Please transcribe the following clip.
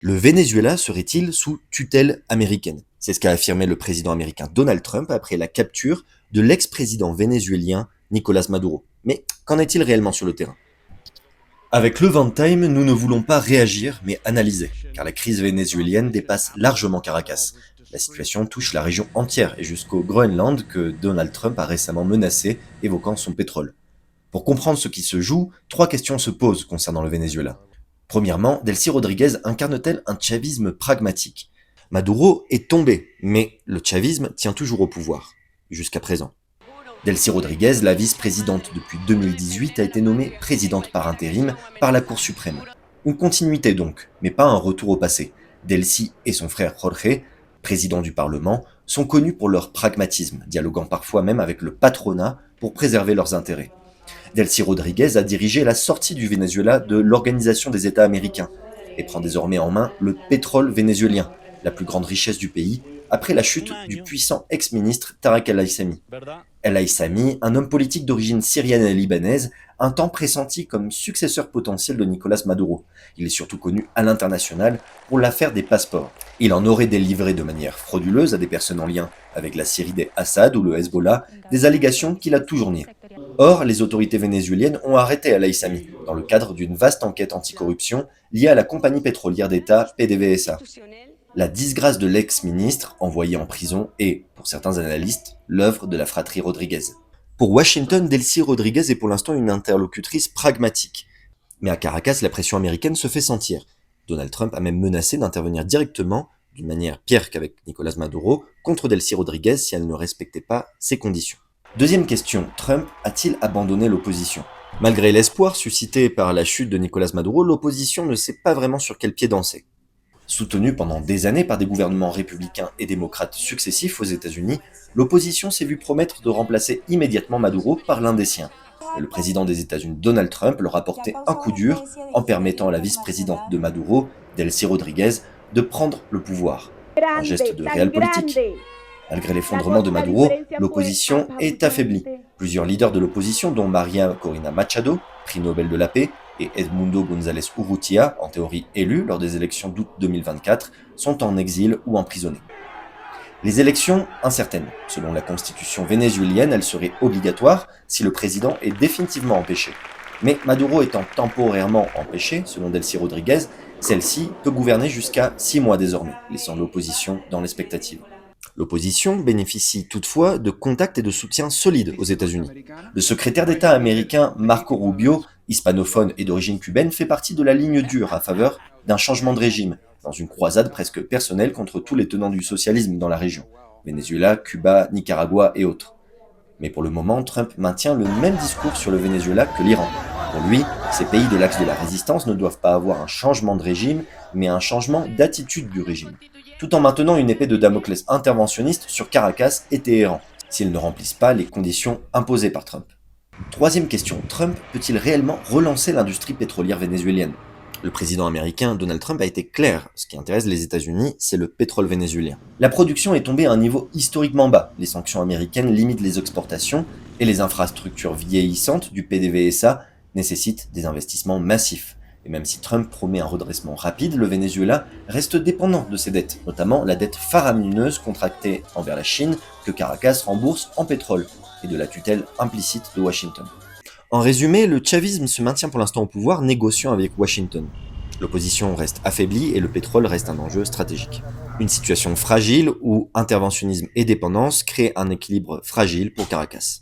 Le Venezuela serait-il sous tutelle américaine? C'est ce qu'a affirmé le président américain Donald Trump après la capture de l'ex-président vénézuélien Nicolás Maduro. Mais qu'en est-il réellement sur le terrain? Avec Levant Time, nous ne voulons pas réagir, mais analyser, car la crise vénézuélienne dépasse largement Caracas. La situation touche la région entière et jusqu'au Groenland que Donald Trump a récemment menacé, évoquant son pétrole. Pour comprendre ce qui se joue, trois questions se posent concernant le Venezuela. Premièrement, Delcy Rodriguez incarne-t-elle un chavisme pragmatique? Maduro est tombé, mais le chavisme tient toujours au pouvoir, jusqu'à présent. Delcy Rodriguez, la vice-présidente depuis 2018, a été nommée présidente par intérim par la Cour suprême. Une continuité donc, mais pas un retour au passé. Delcy et son frère Jorge, président du Parlement, sont connus pour leur pragmatisme, dialoguant parfois même avec le patronat pour préserver leurs intérêts. Delcy Rodriguez a dirigé la sortie du Venezuela de l'Organisation des États américains et prend désormais en main le pétrole vénézuélien, la plus grande richesse du pays, après la chute du puissant ex-ministre Tarek El-Haïssami. El-Haïssami, un homme politique d'origine syrienne et libanaise, un temps pressenti comme successeur potentiel de Nicolás Maduro. Il est surtout connu à l'international pour l'affaire des passeports. Il en aurait délivré de manière frauduleuse à des personnes en lien avec la Syrie des Assad ou le Hezbollah, des allégations qu'il a toujours niées. Or, les autorités vénézuéliennes ont arrêté El-Haïssami dans le cadre d'une vaste enquête anticorruption liée à la compagnie pétrolière d'État PDVSA. La disgrâce de l'ex-ministre, envoyé en prison, est, pour certains analystes, l'œuvre de la fratrie Rodriguez. Pour Washington, Delcy Rodriguez est pour l'instant une interlocutrice pragmatique. Mais à Caracas, la pression américaine se fait sentir. Donald Trump a même menacé d'intervenir directement, d'une manière pire qu'avec Nicolás Maduro, contre Delcy Rodriguez si elle ne respectait pas ses conditions. Deuxième question, Trump a-t-il abandonné l'opposition? Malgré l'espoir suscité par la chute de Nicolás Maduro, l'opposition ne sait pas vraiment sur quel pied danser. Soutenue pendant des années par des gouvernements républicains et démocrates successifs aux États-Unis, l'opposition s'est vue promettre de remplacer immédiatement Maduro par l'un des siens. Et le président des États-Unis Donald Trump leur a porté un coup dur en permettant à la vice-présidente de Maduro, Delcy Rodriguez, de prendre le pouvoir. Un geste de réel politique. Malgré l'effondrement de Maduro, l'opposition est affaiblie. Plusieurs leaders de l'opposition, dont Maria Corina Machado, prix Nobel de la paix, et Edmundo González Urrutia, en théorie élu lors des élections d'août 2024, sont en exil ou emprisonnés. Les élections incertaines. Selon la constitution vénézuélienne, elles seraient obligatoires si le président est définitivement empêché. Mais Maduro étant temporairement empêché, selon Delcy Rodriguez, celle-ci peut gouverner jusqu'à 6 mois désormais, laissant l'opposition dans l'expectative. L'opposition bénéficie toutefois de contacts et de soutien solides aux États-Unis. Le secrétaire d'État américain Marco Rubio, hispanophone et d'origine cubaine, fait partie de la ligne dure à faveur d'un changement de régime, dans une croisade presque personnelle contre tous les tenants du socialisme dans la région, Venezuela, Cuba, Nicaragua et autres. Mais pour le moment, Trump maintient le même discours sur le Venezuela que l'Iran. Pour lui, ces pays de l'axe de la résistance ne doivent pas avoir un changement de régime, mais un changement d'attitude du régime, tout en maintenant une épée de Damoclès interventionniste sur Caracas et Téhéran, s'ils ne remplissent pas les conditions imposées par Trump. Troisième question, Trump peut-il réellement relancer l'industrie pétrolière vénézuélienne? Le président américain Donald Trump a été clair, ce qui intéresse les États-Unis, c'est le pétrole vénézuélien. La production est tombée à un niveau historiquement bas, les sanctions américaines limitent les exportations et les infrastructures vieillissantes du PDVSA nécessitent des investissements massifs. Et même si Trump promet un redressement rapide, le Venezuela reste dépendant de ses dettes, notamment la dette faramineuse contractée envers la Chine que Caracas rembourse en pétrole, et de la tutelle implicite de Washington. En résumé, le chavisme se maintient pour l'instant au pouvoir, négociant avec Washington. L'opposition reste affaiblie et le pétrole reste un enjeu stratégique. Une situation fragile où interventionnisme et dépendance créent un équilibre fragile pour Caracas.